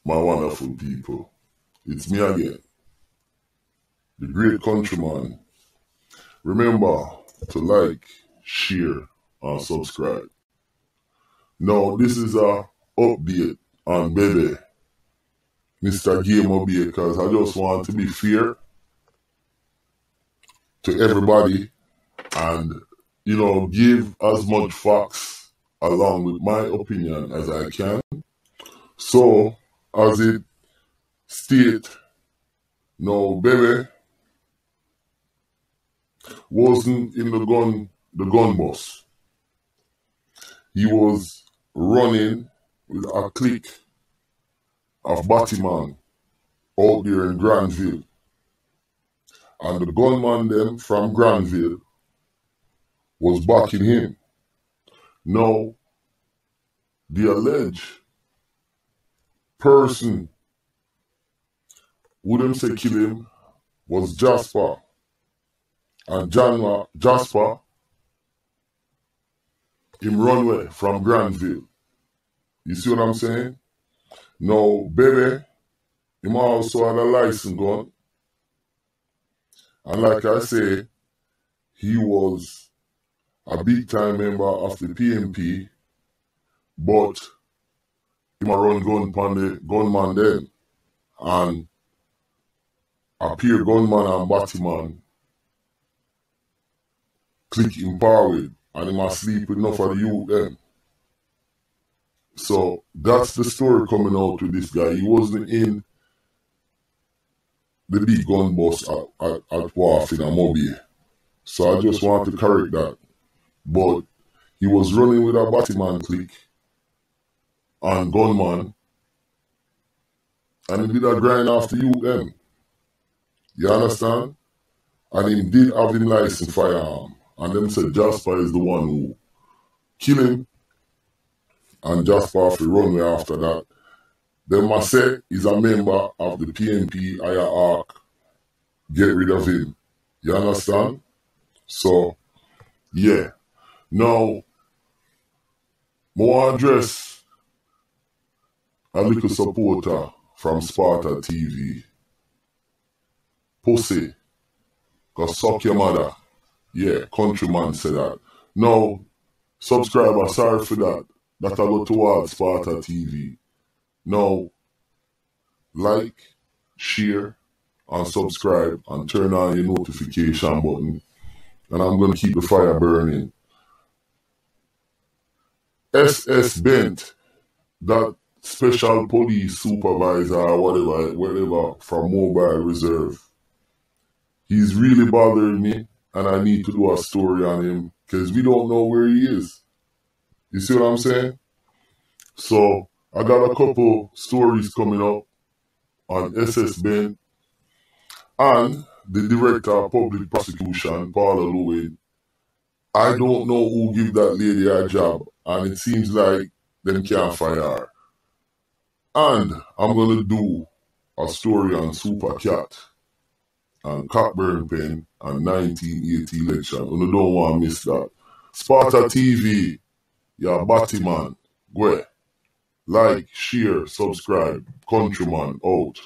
my wonderful people. It's me again, the great countryman. Remember to like, share, and subscribe. Now, this is a update on Bebe, Mr. Gamer because I just want to be fair to everybody and, give as much facts along with my opinion as I can. So, as it states, no, Bebe wasn't in the gun bus. He was running with a clique of Batman out there in Granville. And the gunman them from Granville was backing him. Now, the alleged person who them say kill him was Jasper. And Jasper, him run away from Granville. You see what I'm saying? Now, Bebe, him also had a license gun. And like I say, he was a big time member of the PNP, but him a run gun upon the gunman then. And appear gunman and Batman click him power with, and him asleep with enough of the youth then. So that's the story coming out with this guy. He wasn't in the big gun bus at Wharf in Amobi. So I just want to correct that. But he was running with a Batman clique and gunman, and he did a grind after you them. You understand? And he did have him license firearm. And them said Jasper is the one who killed him, and Jasper have to run away after that. Then must say he's a member of the PNP Higher Arc. Get rid of him. You understand? So, yeah. Now, more address a little supporter from Sparta TV. Pussy. Cause suck your mother. Yeah, countryman said that. Now, subscriber, sorry for that. That I go towards Sparta TV. Now, like, share, and subscribe, and turn on your notification button. And I'm going to keep the fire burning. SS Bent, that special police supervisor or whatever from Mobile Reserve, he's really bothering me, and I need to do a story on him because we don't know where he is. You see what I'm saying? So I got a couple stories coming up on SS Bent and the Director of Public Prosecution, Paula Lewin. I don't know who give that lady a job, and it seems like them can't fire her. And I'm going to do a story on Super Cat and Cockburn Pen and 1980 election. You don't want to miss that. Sparta TV, yeah, Batman, go. Like, share, subscribe. Countryman, out.